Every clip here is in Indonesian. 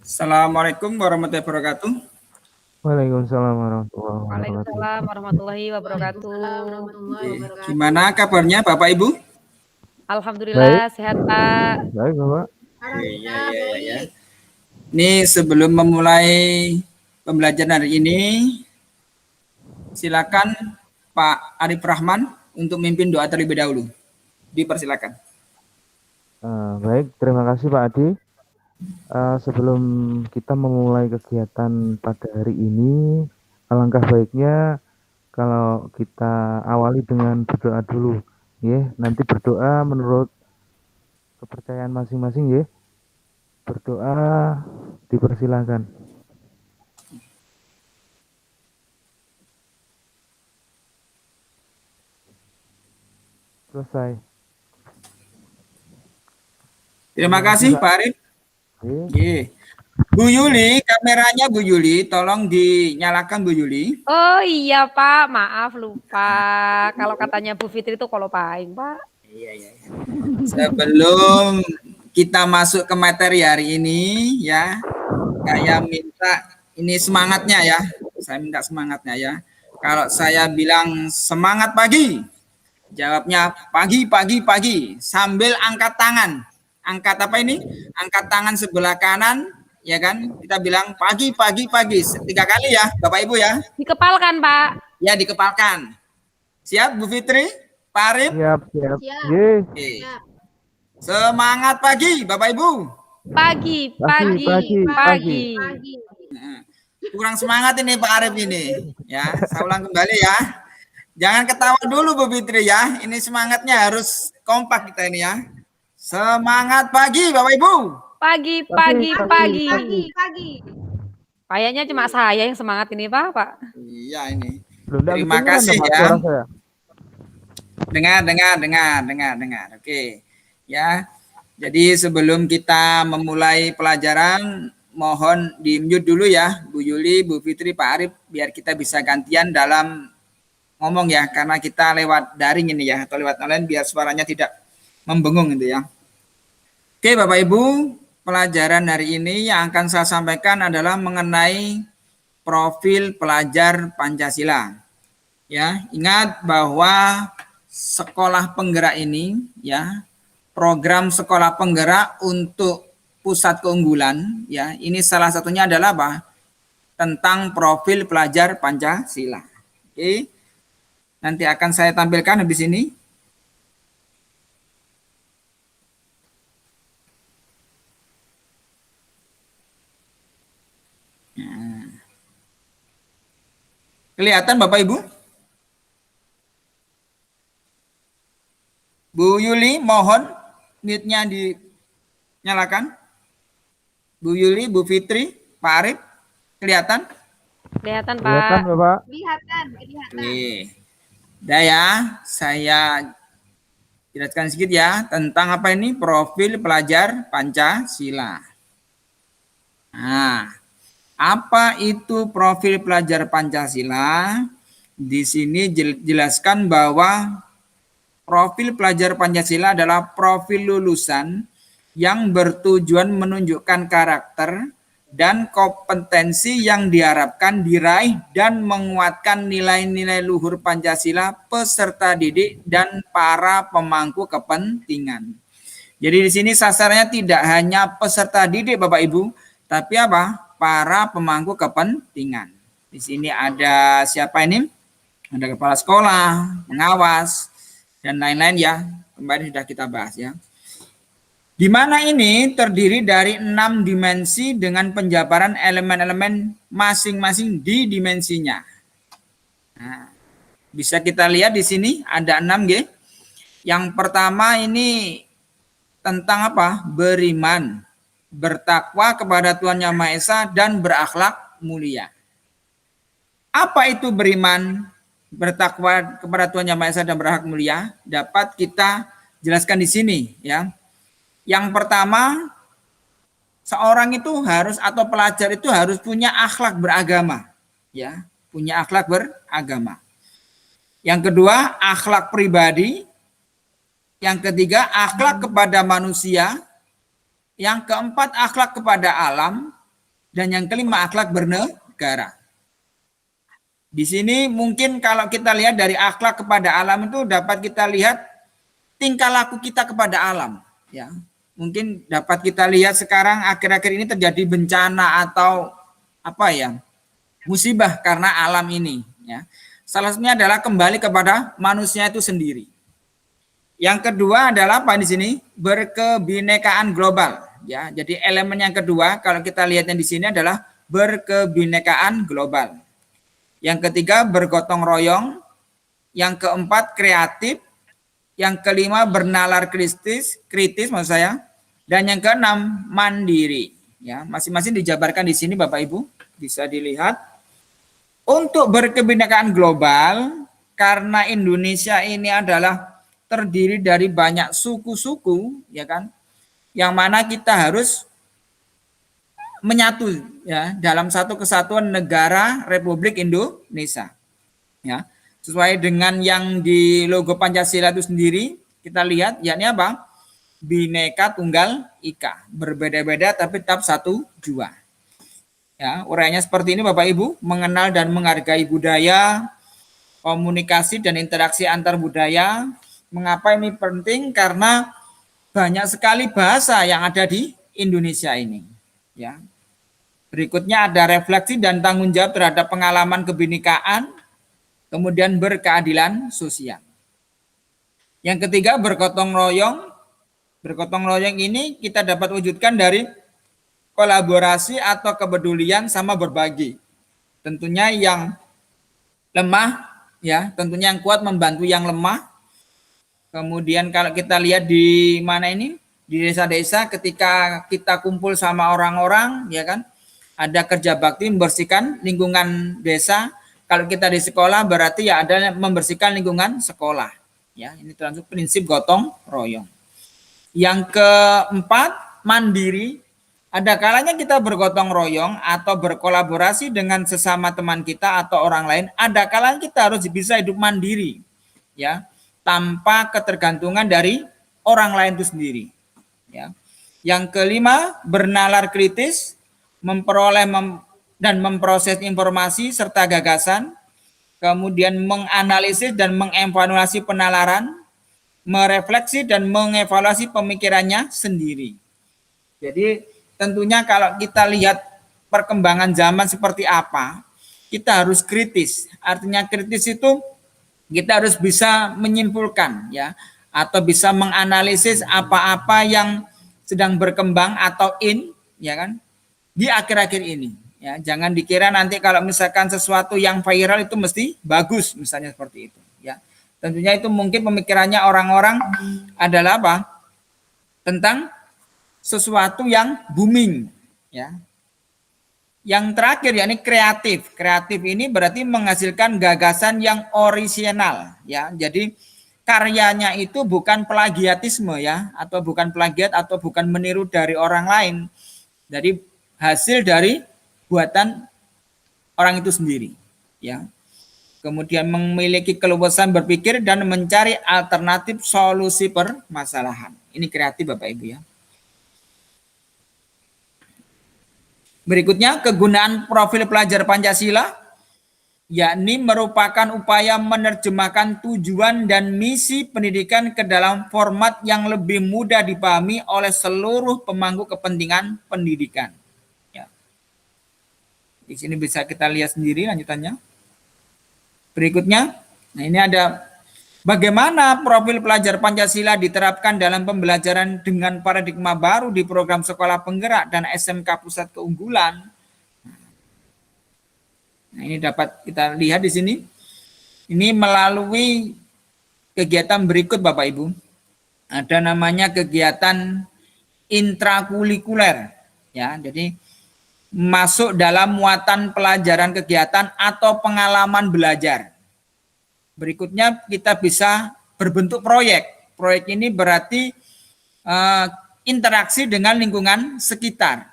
Assalamualaikum warahmatullahi wabarakatuh. Waalaikumsalam warahmatullahi wabarakatuh. Waalaikumsalam warahmatullahi wabarakatuh. Gimana kabarnya Bapak Ibu? Alhamdulillah sehat Pak. Baik Bapak. Iya. Ini sebelum memulai pembelajaran hari ini, silakan Pak Arif Rahman untuk memimpin doa terlebih dahulu. Dipersilakan. Baik, terima kasih Pak Adi. Sebelum kita memulai kegiatan pada hari ini, alangkah baiknya kalau kita awali dengan berdoa dulu, ya. Nanti berdoa menurut kepercayaan masing-masing, ya. Berdoa dipersilakan. Selesai. Terima kasih Pak Arif. Bu Yuli, kameranya Bu Yuli, tolong dinyalakan Bu Yuli. Oh iya Pak, maaf lupa. Kalau katanya Bu Fitri itu kalau paling Pak. Iya. Sebelum kita masuk ke materi hari ini ya, saya minta ini semangatnya ya. Saya minta semangatnya ya. Kalau saya bilang semangat pagi, jawabnya pagi sambil angkat tangan. Angkat apa ini? Angkat tangan sebelah kanan, ya kan? Kita bilang pagi. 3 kali ya, Bapak Ibu ya. Dikepalkan Pak. Ya, dikepalkan. Siap Bu Fitri? Pak Arif? Siap. Oke. Semangat pagi, Bapak Ibu. Pagi. Kurang semangat ini Pak Arif ini. Ya, saya ulang kembali ya. Jangan ketawa dulu Bu Fitri ya. Ini semangatnya harus kompak kita ini ya. Semangat pagi Bapak Ibu. Pagi. Kayaknya cuma saya yang semangat ini Pak. Iya ini. Terima kasih ya. Dengar. Oke. Ya. Jadi sebelum kita memulai pelajaran, mohon di-mute dulu ya Bu Yuli, Bu Fitri, Pak Arif biar kita bisa gantian dalam ngomong ya, karena kita lewat daring ini ya atau lewat online biar suaranya tidak membengung gitu ya. Oke Bapak Ibu, pelajaran hari ini yang akan saya sampaikan adalah mengenai profil pelajar Pancasila. Ya, ingat bahwa sekolah penggerak ini ya, program sekolah penggerak untuk pusat keunggulan ya, ini salah satunya adalah apa? Tentang profil pelajar Pancasila. Oke. Nanti akan saya tampilkan habis ini. Kelihatan Bapak Ibu? Bu Yuli, mohon mute-nya dinyalakan. Bu Yuli, Bu Fitri, Pak Arif, kelihatan? Kelihatan Pak. Kelihatan Bapak. Kelihatan. Udah ya, saya jelaskan sedikit ya tentang apa ini profil pelajar Pancasila. Nah, apa itu profil pelajar Pancasila? Di sini jelaskan bahwa profil pelajar Pancasila adalah profil lulusan yang bertujuan menunjukkan karakter dan kompetensi yang diharapkan diraih dan menguatkan nilai-nilai luhur Pancasila peserta didik dan para pemangku kepentingan. Jadi di sini sasarannya tidak hanya peserta didik Bapak Ibu, tapi apa? Para pemangku kepentingan. Di sini ada siapa ini? Ada kepala sekolah, pengawas, dan lain-lain ya. Kemarin sudah kita bahas ya. Di mana ini terdiri dari 6 dimensi dengan penjabaran elemen-elemen masing-masing di dimensinya. Nah, bisa kita lihat di sini ada 6 G. Yang pertama ini tentang apa? Beriman, bertakwa kepada Tuhan Yang Maha Esa dan berakhlak mulia. Apa itu beriman, bertakwa kepada Tuhan Yang Maha Esa dan berakhlak mulia? Dapat kita jelaskan di sini ya. Yang pertama, seorang itu harus atau pelajar itu harus punya akhlak beragama, ya, punya akhlak beragama. Yang kedua, akhlak pribadi. Yang ketiga, akhlak kepada manusia. Yang keempat, akhlak kepada alam. Dan yang kelima, akhlak bernegara. Di sini mungkin kalau kita lihat dari akhlak kepada alam itu dapat kita lihat tingkah laku kita kepada alam, ya. Mungkin dapat kita lihat sekarang akhir-akhir ini terjadi bencana atau apa ya, musibah karena alam ini, ya. Salah satunya adalah kembali kepada manusia itu sendiri. Yang kedua adalah apa di sini? Berkebinekaan global, ya. Jadi elemen yang kedua kalau kita lihatnya di sini adalah berkebinekaan global. Yang ketiga bergotong royong, yang keempat kreatif, yang kelima bernalar kritis maksud saya, dan yang keenam mandiri. Ya, masing-masing dijabarkan di sini Bapak Ibu, bisa dilihat. Untuk berkebinekaan global, karena Indonesia ini adalah terdiri dari banyak suku-suku, ya kan, yang mana kita harus menyatu ya dalam satu kesatuan negara Republik Indonesia. Ya. Sesuai dengan yang di logo Pancasila itu sendiri, kita lihat yakni apa? Bhinneka Tunggal Ika. Berbeda-beda tapi tetap satu jua. Ya, uraiannya seperti ini Bapak Ibu, mengenal dan menghargai budaya, komunikasi dan interaksi antar budaya. Mengapa ini penting? Karena banyak sekali bahasa yang ada di Indonesia ini. Ya. Berikutnya ada refleksi dan tanggung jawab terhadap pengalaman kebinekaan, kemudian berkeadilan sosial. Yang ketiga bergotong royong. Bergotong royong ini kita dapat wujudkan dari kolaborasi atau kepedulian sama berbagi. Tentunya yang lemah, ya, tentunya yang kuat membantu yang lemah. Kemudian kalau kita lihat di mana ini, di desa-desa ketika kita kumpul sama orang-orang, ya kan, ada kerja bakti membersihkan lingkungan desa. Kalau kita di sekolah berarti ya ada membersihkan lingkungan sekolah. Ya, ini termasuk prinsip gotong royong. Yang keempat, mandiri. Ada kalanya kita bergotong royong atau berkolaborasi dengan sesama teman kita atau orang lain. Ada kalanya kita harus bisa hidup mandiri, ya, tanpa ketergantungan dari orang lain itu sendiri. Ya. Yang kelima, bernalar kritis. Memperoleh dan memproses informasi serta gagasan, kemudian menganalisis dan mengevaluasi penalaran, merefleksi dan mengevaluasi pemikirannya sendiri. Jadi tentunya kalau kita lihat perkembangan zaman seperti apa, kita harus kritis. Artinya kritis itu kita harus bisa menyimpulkan, ya, atau bisa menganalisis apa-apa yang sedang berkembang atau ya kan, di akhir-akhir ini, ya. Jangan dikira nanti kalau misalkan sesuatu yang viral itu mesti bagus, misalnya seperti itu, ya. Tentunya itu mungkin pemikirannya orang-orang adalah apa? Tentang sesuatu yang booming, ya. Yang terakhir yakni kreatif. Kreatif ini berarti menghasilkan gagasan yang orisinal, ya. Jadi karyanya itu bukan plagiatisme, ya, atau bukan plagiat atau bukan meniru dari orang lain. Jadi hasil dari buatan orang itu sendiri, ya. Kemudian memiliki keluasan berpikir dan mencari alternatif solusi permasalahan. Ini kreatif Bapak Ibu, ya. Berikutnya kegunaan profil pelajar Pancasila, yakni merupakan upaya menerjemahkan tujuan dan misi pendidikan ke dalam format yang lebih mudah dipahami oleh seluruh pemangku kepentingan pendidikan. Di sini bisa kita lihat sendiri lanjutannya. Berikutnya, nah ini ada bagaimana profil pelajar Pancasila diterapkan dalam pembelajaran dengan paradigma baru di program sekolah penggerak dan SMK Pusat Keunggulan. Nah, ini dapat kita lihat di sini. Ini melalui kegiatan berikut Bapak Ibu. Ada namanya kegiatan intrakurikuler, ya. Jadi masuk dalam muatan pelajaran kegiatan atau pengalaman belajar. Berikutnya kita bisa berbentuk proyek. Proyek ini berarti interaksi dengan lingkungan sekitar.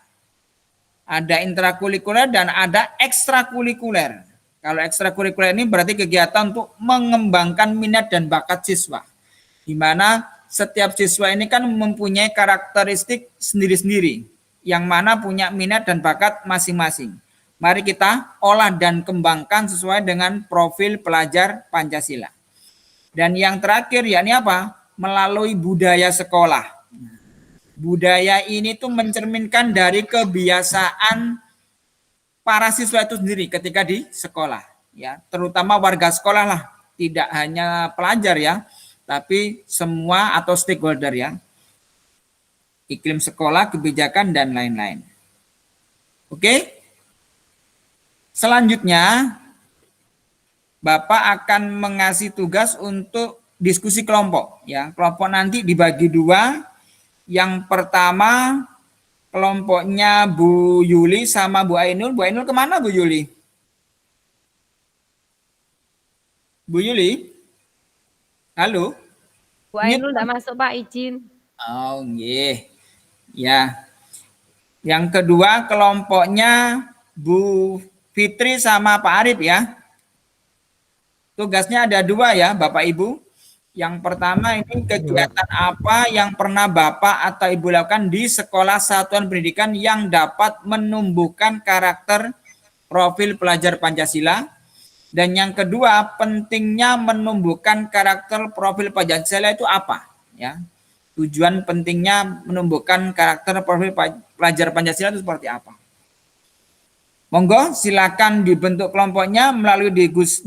Ada intrakurikuler dan ada ekstrakurikuler. Kalau ekstrakurikuler ini berarti kegiatan untuk mengembangkan minat dan bakat siswa. Di mana setiap siswa ini kan mempunyai karakteristik sendiri-sendiri. yang mana punya minat dan bakat masing-masing. Mari kita olah dan kembangkan sesuai dengan profil pelajar Pancasila. Dan yang terakhir yakni apa? Melalui budaya sekolah. Budaya ini tuh mencerminkan dari kebiasaan para siswa itu sendiri ketika di sekolah, ya, terutama warga sekolah lah, tidak hanya pelajar ya, tapi semua atau stakeholder ya, iklim sekolah, kebijakan dan lain-lain. Oke, selanjutnya Bapak akan mengasih tugas untuk diskusi kelompok ya. Kelompok nanti dibagi dua. Yang pertama kelompoknya Bu Yuli sama Bu Ainul. Bu Ainul kemana Bu Yuli? Bu Yuli? Halo? Bu Ainul enggak masuk Pak, izin. Oh, nggih. Ya. Yang kedua kelompoknya Bu Fitri sama Pak Arif ya. Tugasnya ada dua ya Bapak Ibu. Yang pertama ini kegiatan apa yang pernah Bapak atau Ibu lakukan di sekolah satuan pendidikan yang dapat menumbuhkan karakter profil pelajar Pancasila. Dan yang kedua, pentingnya menumbuhkan karakter profil Pancasila itu apa? Ya, tujuan pentingnya menumbuhkan karakter profil pelajar Pancasila itu seperti apa? Monggo silakan dibentuk kelompoknya melalui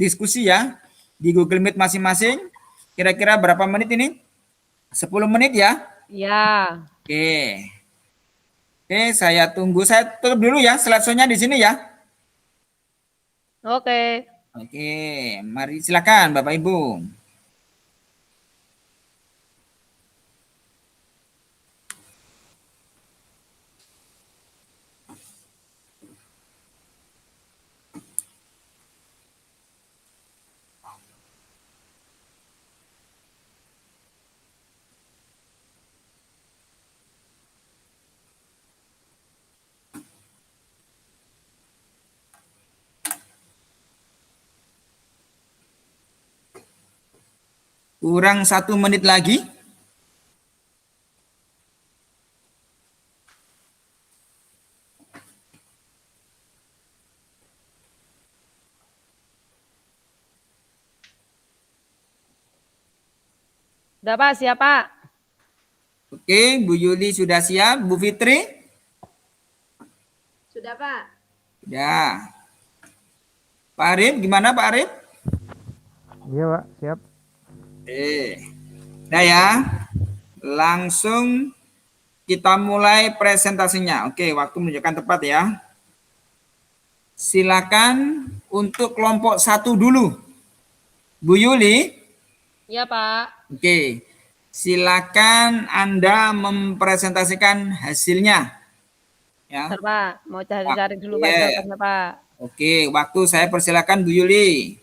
diskusi ya di Google Meet masing-masing. Kira-kira berapa menit ini? 10 menit ya? Iya. Oke. Oke, saya tunggu. Saya tutup dulu ya slide-nya di sini ya. Oke. Oke, mari silakan Bapak Ibu. Kurang 1 menit lagi. Udah Pak, siap Pak. Oke, Bu Yuli sudah siap. Bu Fitri? Sudah Pak. Ya. Pak Arif, gimana Pak Arif? Iya Pak, siap. Nah ya, langsung kita mulai presentasinya. Oke, waktu menunjukkan tepat ya. Silakan untuk kelompok 1 dulu. Bu Yuli. Iya Pak. Oke, silakan Anda mempresentasikan hasilnya. Ya. Bentar Pak, mau cari-cari dulu Pak Yeah. jawabannya Pak. Oke, waktu saya persilakan Bu Yuli.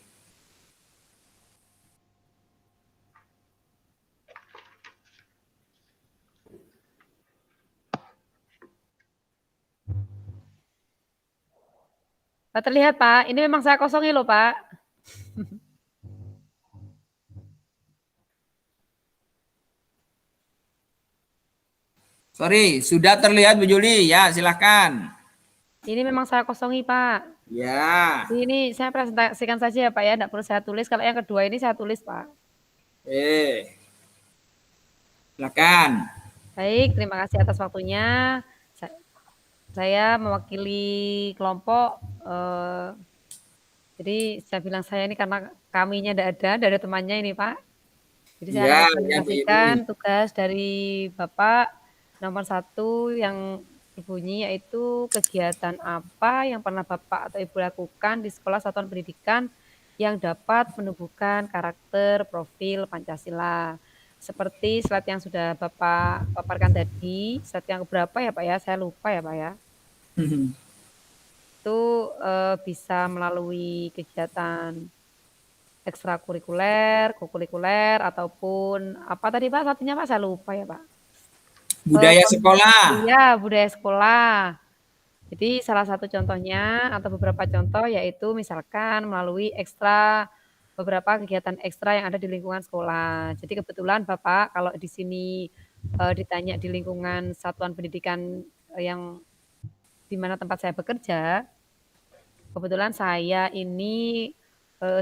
Pak terlihat Pak, ini memang saya kosongi loh Pak. Sorry, sudah terlihat Bu Yuli. Ya, silakan. Ini memang saya kosongi Pak. Ya. Ini saya presentasikan saja ya Pak ya, enggak perlu saya tulis. Kalau yang kedua ini saya tulis Pak. Silakan. Baik, terima kasih atas waktunya. Saya mewakili kelompok. Jadi saya bilang saya ini karena kaminya tidak ada temannya ini Pak. Jadi saya akan presentasikan tugas dari Bapak nomor 1 yang berbunyi yaitu kegiatan apa yang pernah Bapak atau Ibu lakukan di sekolah satuan pendidikan yang dapat menumbuhkan karakter profil Pancasila. Seperti slide yang sudah Bapak paparkan tadi, slide yang berapa ya Pak ya? Saya lupa ya Pak ya. Itu bisa melalui kegiatan ekstrakurikuler, kokurikuler, ataupun apa tadi Pak satunya Pak? Saya lupa ya Pak. Budaya sekolah. Iya, budaya sekolah. Jadi salah satu contohnya atau beberapa contoh yaitu misalkan melalui beberapa kegiatan ekstra yang ada di lingkungan sekolah. Jadi kebetulan Bapak kalau di sini ditanya di lingkungan satuan pendidikan yang di mana tempat saya bekerja, kebetulan saya ini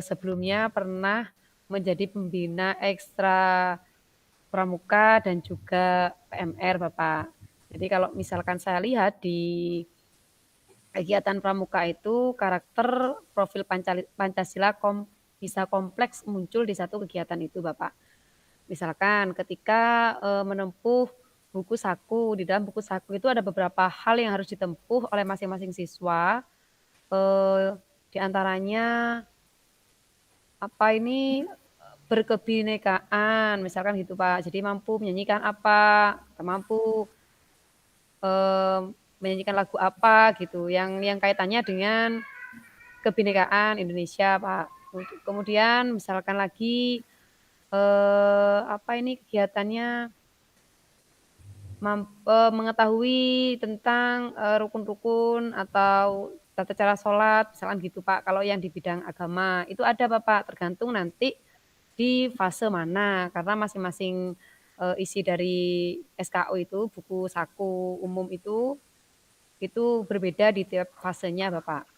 sebelumnya pernah menjadi pembina ekstra pramuka dan juga PMR, Bapak. Jadi kalau misalkan saya lihat di kegiatan pramuka itu karakter profil Pancasila bisa kompleks muncul di satu kegiatan itu, Bapak. Misalkan ketika menempuh buku saku, di dalam buku saku itu ada beberapa hal yang harus ditempuh oleh masing-masing siswa. Di antaranya berkebinekaan, misalkan gitu Pak. Jadi mampu menyanyikan apa, atau mampu menyanyikan lagu apa gitu, yang kaitannya dengan kebinekaan Indonesia Pak. Kemudian misalkan lagi kegiatannya mengetahui tentang rukun-rukun atau tata cara sholat, misalkan gitu Pak. Kalau yang di bidang agama itu ada Bapak, tergantung nanti di fase mana, karena masing-masing isi dari SKU itu, buku saku umum itu berbeda di tiap fasenya Bapak.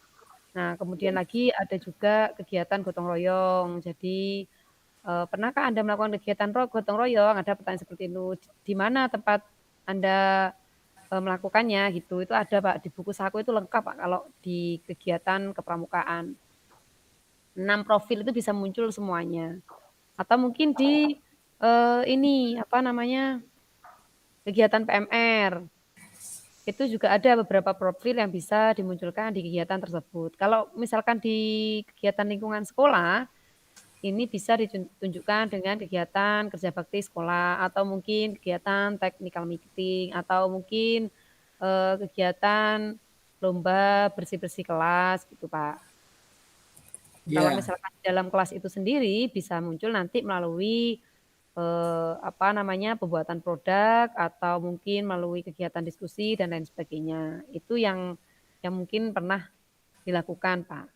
Nah, kemudian lagi ada juga kegiatan gotong royong. Jadi, pernahkah Anda melakukan kegiatan gotong royong? Ada pertanyaan seperti itu. Di mana tempat Anda melakukannya gitu? Itu ada Pak, di buku saku itu lengkap Pak kalau di kegiatan kepramukaan. 6 profil itu bisa muncul semuanya. Atau mungkin di kegiatan PMR. Itu juga ada beberapa profil yang bisa dimunculkan di kegiatan tersebut. Kalau misalkan di kegiatan lingkungan sekolah, ini bisa ditunjukkan dengan kegiatan kerja bakti sekolah atau mungkin kegiatan technical meeting atau mungkin kegiatan lomba bersih-bersih kelas gitu, Pak. Kalau Ya, misalkan di dalam kelas itu sendiri bisa muncul nanti melalui pembuatan produk atau mungkin melalui kegiatan diskusi dan lain sebagainya. Itu yang mungkin pernah dilakukan, Pak.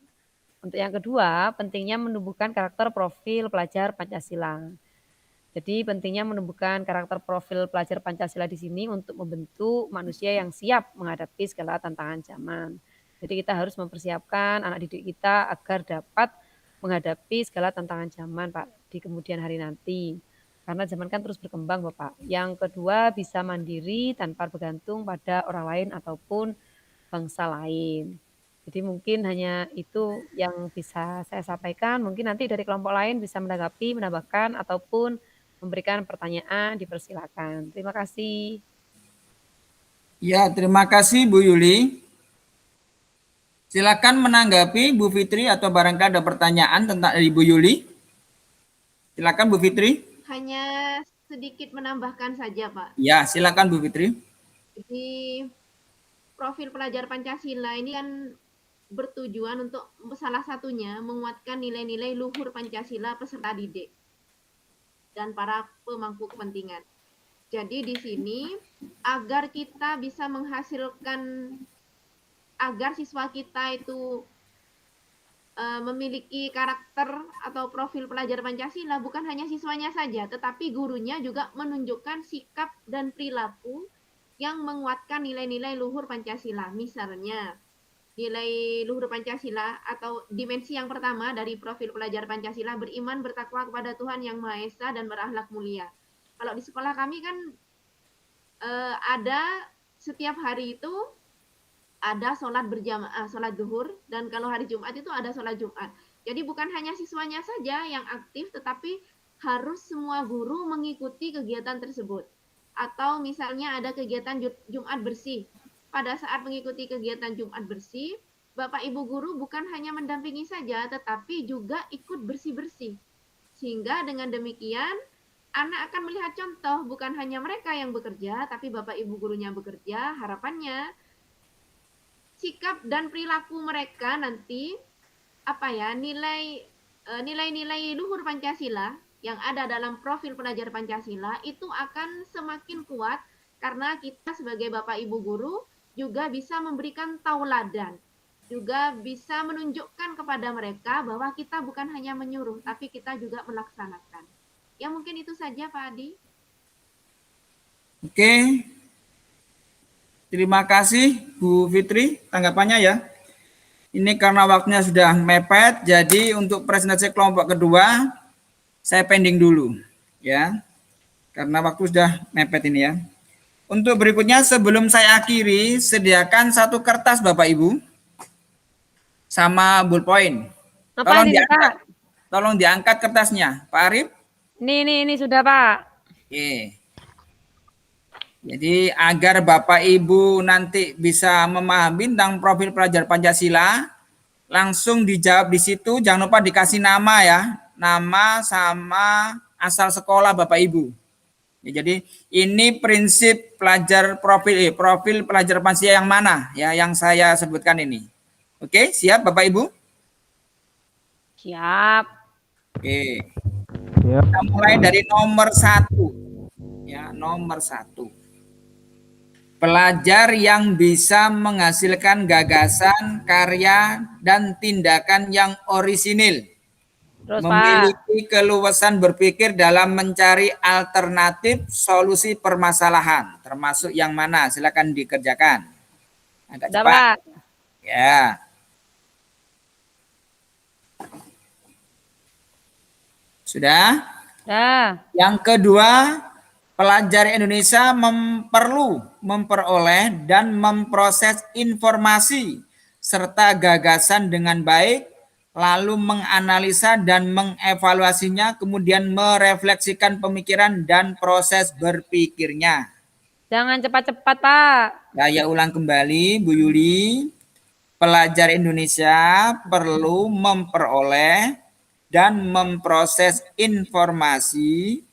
Untuk yang kedua, pentingnya menumbuhkan karakter profil pelajar Pancasila. Jadi pentingnya menumbuhkan karakter profil pelajar Pancasila di sini untuk membentuk manusia yang siap menghadapi segala tantangan zaman. Jadi kita harus mempersiapkan anak didik kita agar dapat menghadapi segala tantangan zaman, Pak, di kemudian hari nanti. Karena zaman kan terus berkembang, Bapak. Yang kedua, bisa mandiri tanpa bergantung pada orang lain ataupun bangsa lain. Jadi mungkin hanya itu yang bisa saya sampaikan. Mungkin nanti dari kelompok lain bisa menanggapi, menambahkan, ataupun memberikan pertanyaan, dipersilakan. Terima kasih. ya, terima kasih Bu Yuli. Silakan menanggapi Bu Fitri atau barangkali ada pertanyaan tentang Ibu Yuli. Silakan Bu Fitri. Hanya sedikit menambahkan saja, Pak. Ya, silakan Bu Fitri. Jadi profil pelajar Pancasila ini kan bertujuan untuk salah satunya menguatkan nilai-nilai luhur Pancasila peserta didik dan para pemangku kepentingan. Jadi di sini agar kita bisa menghasilkan, agar siswa kita itu memiliki karakter atau profil pelajar Pancasila, bukan hanya siswanya saja, tetapi gurunya juga menunjukkan sikap dan perilaku yang menguatkan nilai-nilai luhur Pancasila. Misalnya, nilai luhur Pancasila atau dimensi yang pertama dari profil pelajar Pancasila, beriman bertakwa kepada Tuhan Yang Maha Esa dan berakhlak mulia. Kalau di sekolah kami kan ada setiap hari itu ada sholat berjamaah, sholat duhur, dan kalau hari Jumat itu ada sholat Jumat. Jadi bukan hanya siswanya saja yang aktif, tetapi harus semua guru mengikuti kegiatan tersebut. Atau misalnya ada kegiatan Jumat bersih. Pada saat mengikuti kegiatan Jumat bersih, Bapak Ibu guru bukan hanya mendampingi saja, tetapi juga ikut bersih-bersih. Sehingga dengan demikian, anak akan melihat contoh, bukan hanya mereka yang bekerja, tapi Bapak Ibu gurunya bekerja, harapannya sikap dan perilaku mereka nanti nilai-nilai luhur Pancasila yang ada dalam profil pelajar Pancasila itu akan semakin kuat karena kita sebagai Bapak Ibu guru juga bisa memberikan tauladan, juga bisa menunjukkan kepada mereka bahwa kita bukan hanya menyuruh tapi kita juga melaksanakan. Ya mungkin itu saja Pak Adi. Oke. Terima kasih Bu Fitri tanggapannya ya. Ini karena waktunya sudah mepet, jadi untuk presentasi kelompok kedua saya pending dulu ya. Karena waktu sudah mepet ini ya. Untuk berikutnya sebelum saya akhiri, sediakan satu kertas Bapak Ibu sama ballpoint. Apa ini Pak? Tolong diangkat kertasnya, Pak Arif. Ini sudah Pak. Oke. Jadi agar Bapak Ibu nanti bisa memahami tentang profil pelajar Pancasila, langsung dijawab di situ. Jangan lupa dikasih nama ya, nama sama asal sekolah Bapak Ibu. Ya, jadi ini prinsip profil pelajar Pancasila yang mana ya, yang saya sebutkan ini. Oke, siap Bapak Ibu? Siap. Oke. Siap. Kita mulai dari nomor 1. Ya, nomor 1. Pelajar yang bisa menghasilkan gagasan, karya, dan tindakan yang orisinil. Terus Memiliki keluasan berpikir dalam mencari alternatif solusi permasalahan. Termasuk yang mana? Silakan dikerjakan. Agak Sudah cepat. Pak. Ya. Sudah? Dah. Yang kedua, pelajar Indonesia perlu memperoleh dan memproses informasi serta gagasan dengan baik, lalu menganalisa dan mengevaluasinya, kemudian merefleksikan pemikiran dan proses berpikirnya. Jangan cepat-cepat Pak. Saya ulang kembali, Bu Yuli. Pelajar Indonesia perlu memperoleh dan memproses informasi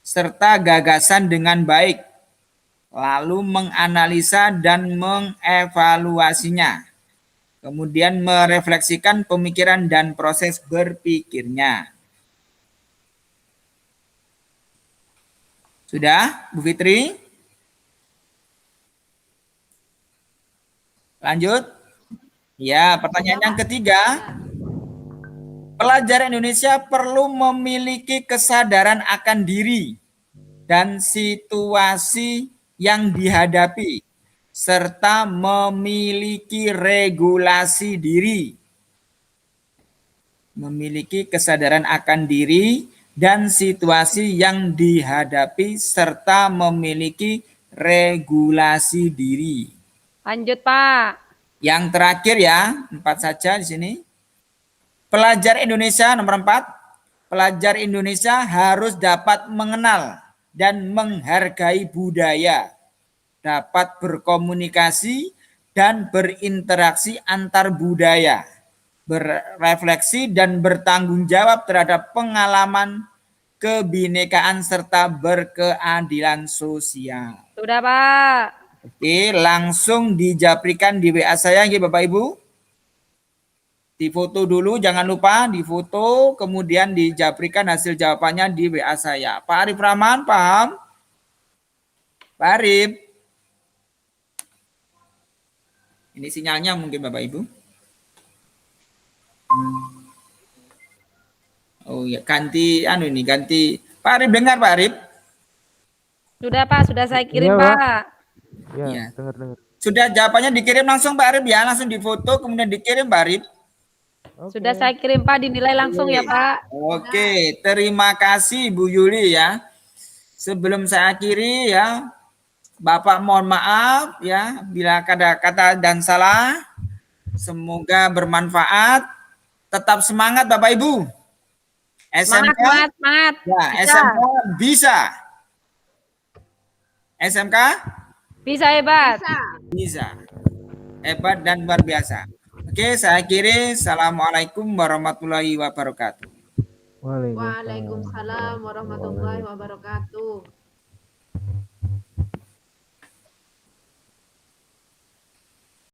serta gagasan dengan baik, lalu menganalisa dan mengevaluasinya, kemudian merefleksikan pemikiran dan proses berpikirnya. Sudah, Bu Fitri? Lanjut. Ya, pertanyaan yang ketiga. Pelajar Indonesia perlu memiliki kesadaran akan diri dan situasi yang dihadapi, serta memiliki regulasi diri. Memiliki kesadaran akan diri dan situasi yang dihadapi, serta memiliki regulasi diri. Lanjut Pak. Yang terakhir ya, 4 saja di sini. Pelajar Indonesia nomor 4. Pelajar Indonesia harus dapat mengenal dan menghargai budaya, dapat berkomunikasi dan berinteraksi antar budaya, berefleksi dan bertanggung jawab terhadap pengalaman kebinekaan serta berkeadilan sosial. Sudah Pak. Oke, langsung dijaprikan di WA saya ya Bapak Ibu. Difoto dulu, jangan lupa difoto, kemudian dijaprikan hasil jawabannya di WA saya. Pak Arif Rahman, paham? Pak Arif. Ini sinyalnya mungkin Bapak Ibu. Oh ya, ganti Pak Arif, dengar Pak Arif? Sudah Pak, sudah saya kirim Iya, Pak. Ya, Iya. dengar. Sudah jawabannya dikirim langsung Pak Arif ya, langsung difoto kemudian dikirim Pak Arif. Oke. Sudah saya kirim Pak, dinilai langsung ya Pak. Oke, terima kasih Bu Yuli ya. Sebelum saya akhiri ya, Bapak mohon maaf ya bila ada kata dan salah. Semoga bermanfaat. Tetap semangat Bapak Ibu. SMK, Semangat. ya, Bisa. SMK bisa. SMK Bisa hebat. bisa. Hebat dan luar biasa. Oke, saya akhiri. Assalamualaikum warahmatullahi wabarakatuh. Waalaikumsalam. Waalaikumsalam warahmatullahi wabarakatuh.